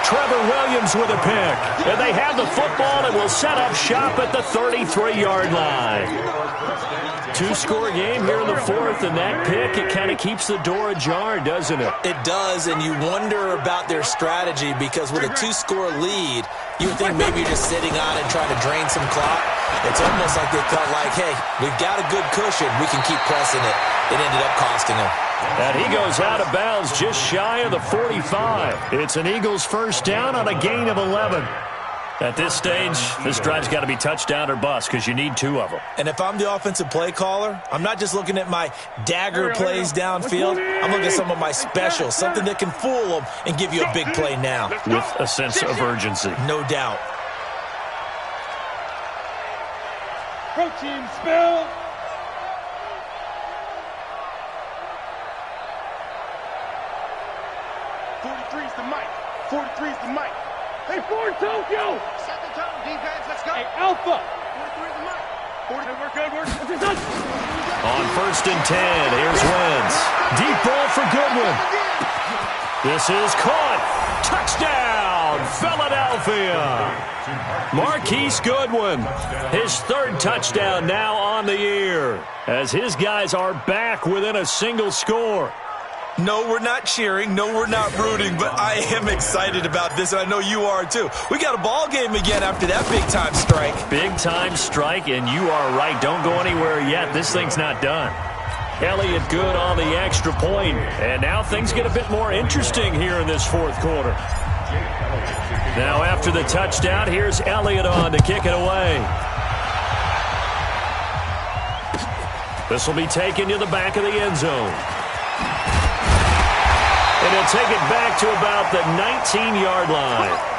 S1: Trevor Williams with a pick. And they have the football and will set up shop at the 33-yard line. 2-score game here in the 4th, and that pick, it kind of keeps the door ajar, doesn't it?
S4: It does, and you wonder about their strategy because with a 2-score lead, you would think maybe you're just sitting on it trying to drain some clock. It's almost like they felt like, hey, we've got a good cushion. We can keep pressing it. It ended up costing them.
S1: And he goes out of bounds just shy of the 45. It's an Eagles first down on a gain of 11. At this stage, this drive's got to be touchdown or bust because you need 2 of them.
S4: And if I'm the offensive play caller, I'm not just looking at my dagger plays downfield. I'm looking at some of my specials, something that can fool them and give you a big play now.
S1: With a sense of urgency.
S4: No doubt.
S5: Protein spill.
S3: '43's the mic. '43's the mic.
S5: Hey, Ford Tokyo.
S3: Set the tone, defense. Let's go.
S5: Hey, Alpha.
S3: 43's the mic.
S5: Hey, we're good. We're done.
S1: On 1st and 10, here's Wentz. Deep ball for Goodwin. This is caught. Touchdown, Philadelphia. Marquise Goodwin, his 3rd touchdown now on the year, as his guys are back within a single score.
S4: No, we're not cheering. No, we're not rooting, but I am excited about this, and I know you are too. We got a ball game again after that big-time strike.
S1: Big-time strike, and you are right. Don't go anywhere yet. This thing's not done. Elliott good on the extra point, and now things get a bit more interesting here in this 4th quarter. Now after the touchdown, here's Elliott on to kick it away. This will be taken to the back of the end zone. And he'll take it back to about the 19-yard line.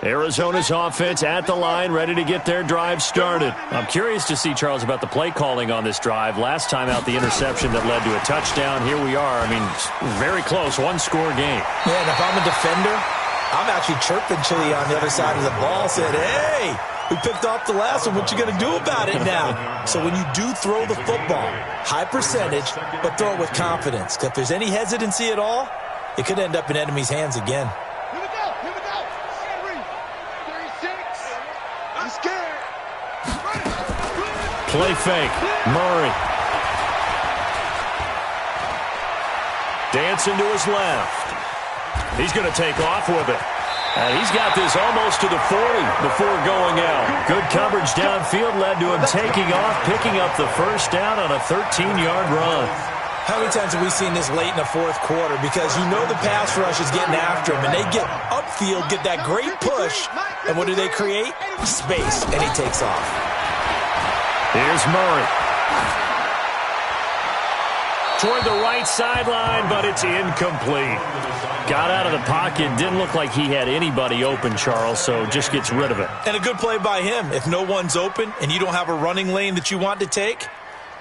S1: Arizona's offense at the line, ready to get their drive started. I'm curious to see, Charles, about the play calling on this drive. Last time out, the interception that led to a touchdown. Here we are. I mean, very close, 1-score game.
S4: Yeah, and if I'm a defender, I'm actually chirping Chili on the other side of the ball, said, hey, we picked off the last one. What you going to do about it now? So when you do throw the football, high percentage, but throw it with confidence. If there's any hesitancy at all, it could end up in enemy's hands again.
S3: Here we go. Here we go. 36. I'm scared.
S1: Play fake. Murray. Dancing to his left. He's going to take off with it. And he's got this almost to the 40 before going out. Good coverage downfield led to him taking off, picking up the 1st down on a 13-yard run.
S4: How many times have we seen this late in the 4th quarter? Because you know the pass rush is getting after him, and they get upfield, get that great push, and what do they create? Space, and he takes off.
S1: Here's Murray. Toward the right sideline, but it's incomplete. Got out of the pocket. Didn't look like he had anybody open, Charles, so just gets rid of it.
S4: And a good play by him. If no one's open and you don't have a running lane that you want to take,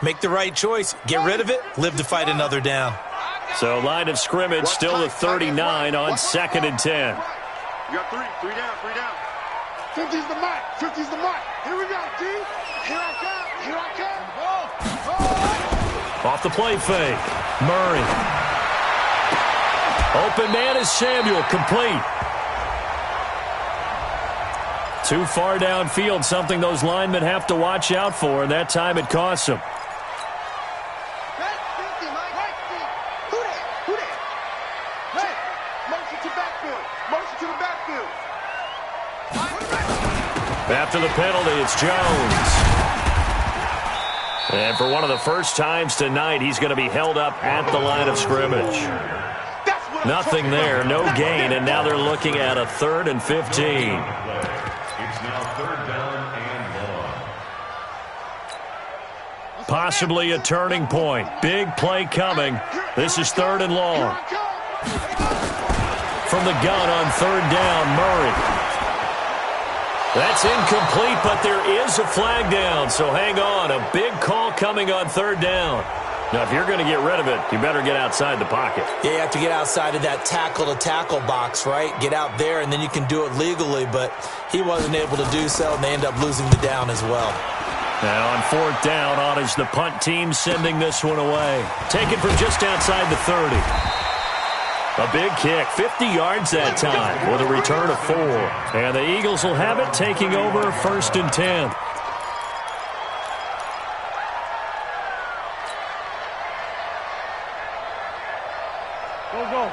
S4: make the right choice. Get rid of it. Live to fight another down.
S1: So line of scrimmage still at 39 on 2nd and 10.
S3: You got 3 down. 50's the mark. 50's the mark. Here we go, D. Here I come. Here I come.
S1: Off the play fake. Murray. Open man is Samuel. Complete. Too far downfield, something those linemen have to watch out for, and that time it costs them. After the penalty, it's Jones. And for one of the first times tonight, he's going to be held up at the line of scrimmage. Nothing there, no gain, and now they're looking at a 3rd and 15.
S2: It's now 3rd down and 1.
S1: Possibly a turning point. Big play coming. This is 3rd and long. From the gun on 3rd down, Murray. That's incomplete, but there is a flag down, so hang on. A big call coming on 3rd down. Now, if you're going to get rid of it, you better get outside the pocket.
S4: Yeah, you have to get outside of that tackle-to-tackle box, right? Get out there, and then you can do it legally, but he wasn't able to do so, and they end up losing the down as well.
S1: Now on 4th down, on is the punt team sending this one away. Taken from just outside the 30. A big kick, 50 yards that time with a return of 4. And the Eagles will have it, taking over 1st and 10.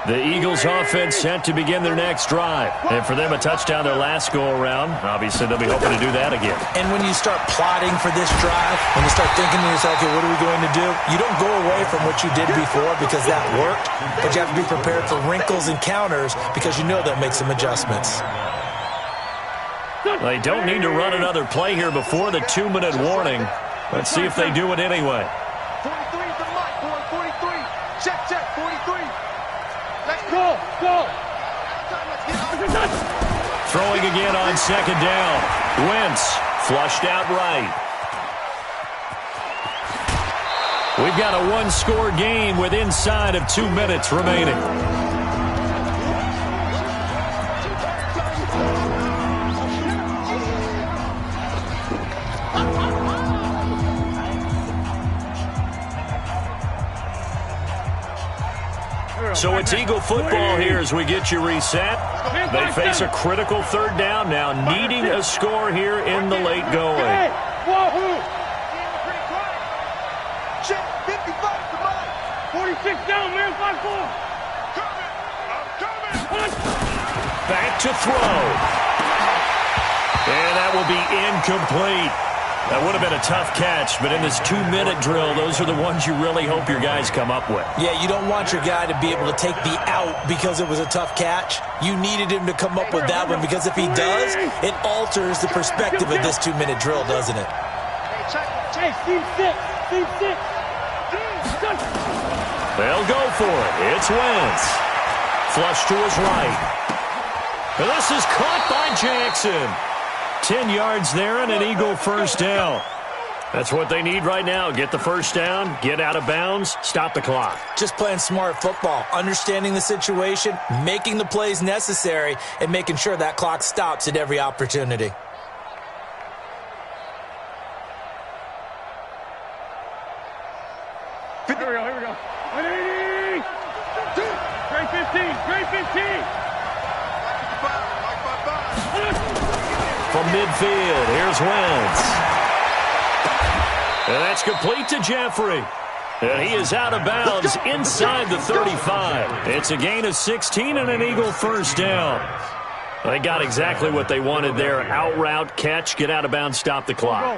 S1: The Eagles offense set to begin their next drive. And for them, a touchdown their last go-around. Obviously, they'll be hoping to do that again.
S4: And when you start plotting for this drive, when you start thinking to yourself, okay, what are we going to do? You don't go away from what you did before because that worked, but you have to be prepared for wrinkles and counters because you know they'll make some adjustments.
S1: They don't need to run another play here before the 2-minute warning. Let's see if they do it anyway.
S3: 43 is the mark, boy. 43. Check, 43. Let's go.
S1: Throwing again on 2nd down. Wentz flushed out right. We've got a 1-score game with inside of 2 minutes remaining. So it's Eagle football here as we get you reset. They face a critical 3rd down now, needing a score here in the late going.
S5: Wahoo!
S3: 55
S5: 46 down, man, 5-4.
S1: Back to throw. And that will be incomplete. That would have been a tough catch, but in this 2-minute drill, those are the ones you really hope your guys come up with.
S4: Yeah, you don't want your guy to be able to take the out because it was a tough catch. You needed him to come up with that one because if he does, it alters the perspective of this 2-minute drill, doesn't it?
S5: Hey, team 6.
S1: They'll go for it. It's Wentz. Flush to his right. And this is caught by Jackson. 10 yards there and an Eagle 1st down. That's what they need right now. Get the 1st down, get out of bounds, stop the clock.
S4: Just playing smart football, understanding the situation, making the plays necessary, and making sure that clock stops at every opportunity.
S5: Here we go. 180! Great 15!
S1: From midfield, here's Wentz. And that's complete to Jeffrey. And he is out of bounds inside the 35. It's a gain of 16 and an Eagle 1st down. They got exactly what they wanted there. Out route, catch, get out of bounds, stop the clock.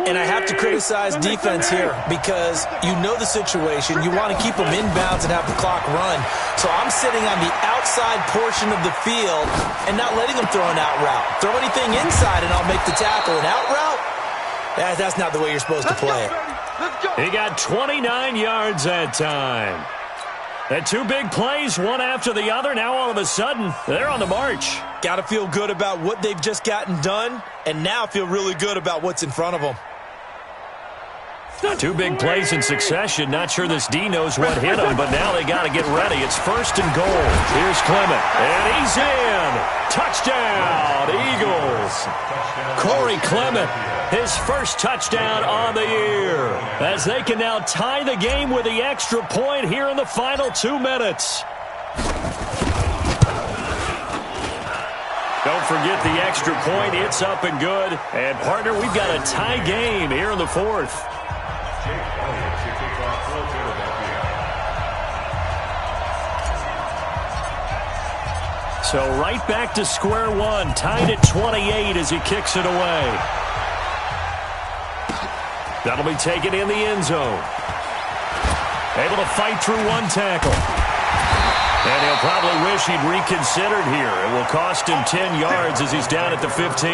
S4: And I have to criticize defense here because you know the situation. You want to keep them inbounds and have the clock run. So I'm sitting on the outside portion of the field and not letting them throw an out route. Throw anything inside and I'll make the tackle. An out route? That's not the way you're supposed to play it.
S1: He got 29 yards that time. And 2 big plays, one after the other. Now all of a sudden, they're on the march.
S4: Got to feel good about what they've just gotten done, and now feel really good about what's in front of them.
S1: 2 big plays in succession. Not sure this D knows what hit him, but now they got to get ready. It's 1st and goal. Here's Clement, and he's in. Touchdown, Eagles. Corey Clement, his 1st touchdown on the year, as they can now tie the game with the extra point here in the final 2 minutes. Don't forget the extra point. It's up and good. And, partner, we've got a tie game here in the 4th. So right back to square one, tied at 28 as he kicks it away. That'll be taken in the end zone. Able to fight through 1 tackle. And he'll probably wish he'd reconsidered here. It will cost him 10 yards as he's down at the 15.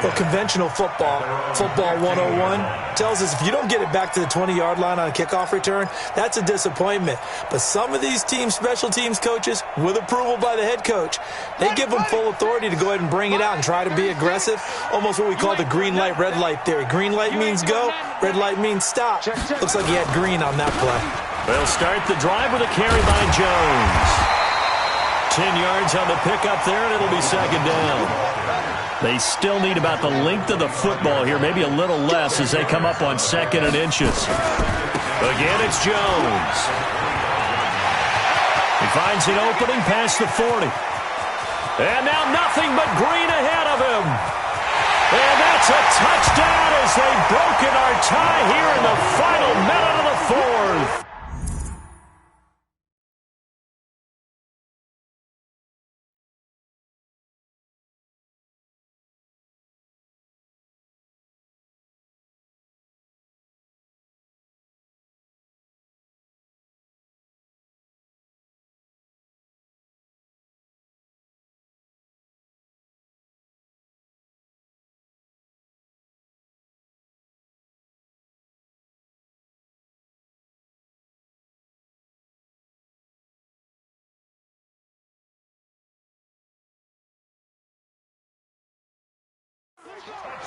S4: Well, conventional football 101, tells us if you don't get it back to the 20-yard line on a kickoff return, that's a disappointment. But some of these teams, special teams coaches, with approval by the head coach, they give them full authority to go ahead and bring it out and try to be aggressive, almost what we call the green light, red light theory. Green light means go, red light means stop. Looks like he had green on that play.
S1: They'll start the drive with a carry by Jones. 10 yards on the pickup there, and it'll be 2nd down. They still need about the length of the football here, maybe a little less as they come up on 2nd and inches. Again, it's Jones. He finds an opening past the 40. And now nothing but green ahead of him. And that's a touchdown as they've broken our tie here in the final minute of the fourth.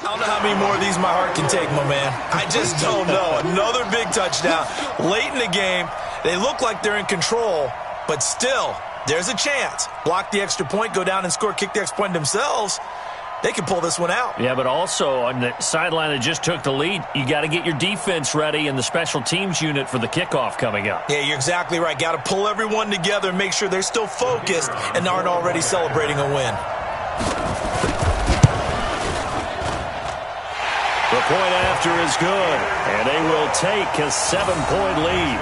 S4: I don't know how many more of these my heart can take, my man. I just don't know. Another big touchdown. Late in the game, they look like they're in control, but still, there's a chance. Block the extra point, go down and score, kick the extra point themselves. They can pull this one out.
S1: Yeah, but also on the sideline that just took the lead, you got to get your defense ready and the special teams unit for the kickoff coming up.
S4: Yeah, you're exactly right. Got to pull everyone together and make sure they're still focused and aren't already celebrating a win.
S1: The point after is good, and they will take a 7-point lead.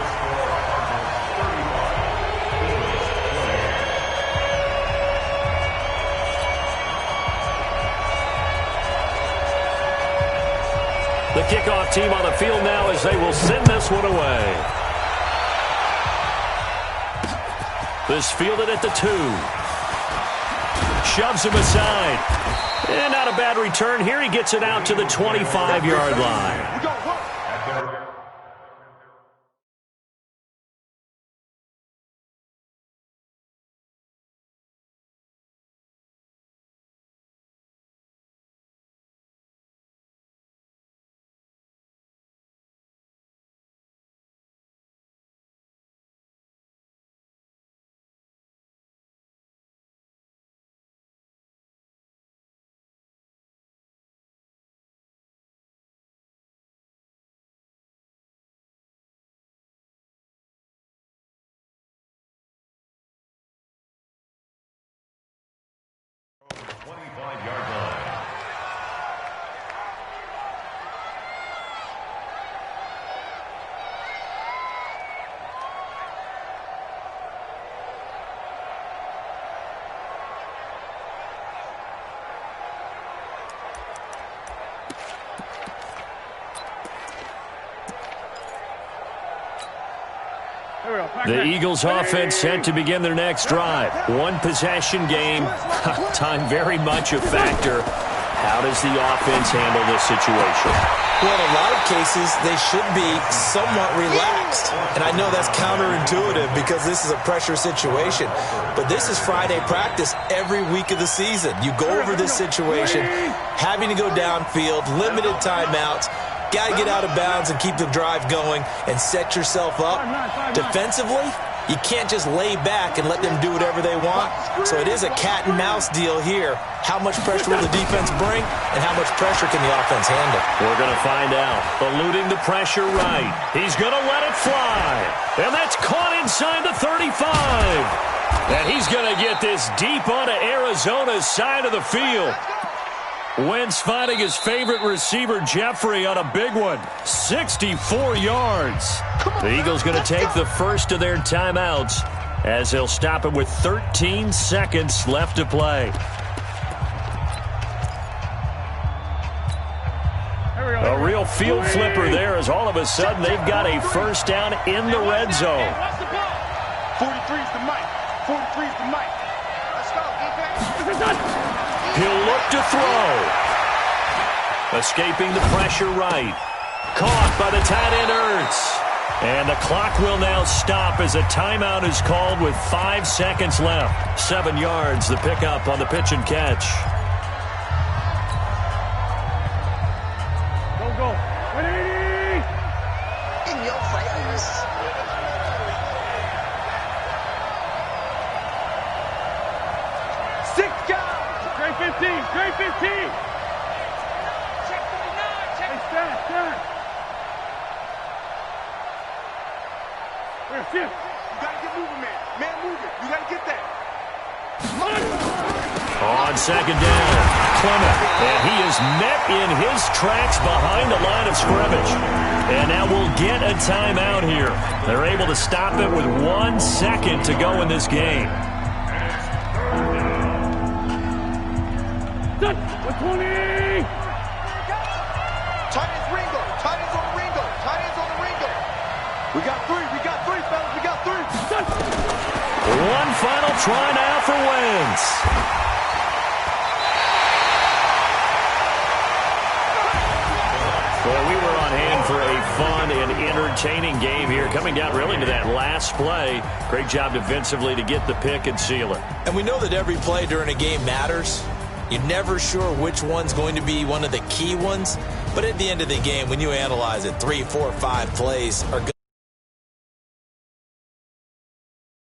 S1: The kickoff team on the field now as they will send this one away. This fielded at the 2. Shoves him aside. And not a bad return here. He gets it out to the 25-yard line. The Eagles offense set to begin their next drive. One possession game. Time very much a factor. How does the offense handle this situation?
S4: Well, in a lot of cases, they should be somewhat relaxed. And I know that's counterintuitive because this is a pressure situation. But this is Friday practice every week of the season. You go over this situation, having to go downfield, limited timeouts. Got to get out of bounds and keep the drive going and set yourself up. Defensively, you can't just lay back and let them do whatever they want. So it is a cat and mouse deal here. How much pressure will the defense bring and how much pressure can the offense handle?
S1: We're going to find out. Eluding the pressure right. He's going to let it fly. And that's caught inside the 35. And he's going to get this deep onto Arizona's side of the field. Wentz finding his favorite receiver, Jeffrey, on a big one. 64 yards. The Eagles going to take the first of their timeouts as they'll stop it with 13 seconds left to play. A real field flipper there as all of a sudden they've got a first down in the red zone.
S3: 43's the mic. 43's the mic. Let's go, defense.
S1: He'll look to throw. Escaping the pressure right. Caught by the tight end Ertz. And the clock will now stop as a timeout is called with 5 seconds left. 7 yards, the pickup on the pitch and catch.
S5: Go. 180!
S3: In your face. Six guys.
S5: Straight 15! Straight 15! Check 39! Check. Hey, stand! We're shift.
S3: You gotta get moving, man. Man, moving.
S1: second down. Clement, and he is met in his tracks behind the line of scrimmage. And now we'll get a timeout here. They're able to stop it with 1 second to go in this game.
S5: Set. 20.
S3: Tight ends Ringo. Tight ends on the Ringo. Tight ends on the Ringo. We got three, fellas. We got three.
S5: Set.
S1: One final try now for Wentz. Well, we were on hand for a fun and entertaining game here, coming down really to that last play. Great job defensively to get the pick and seal it.
S4: And we know that every play during a game matters. You're never sure which one's going to be one of the key ones. But at the end of the game, when you analyze it, 3, 4, 5 plays are good.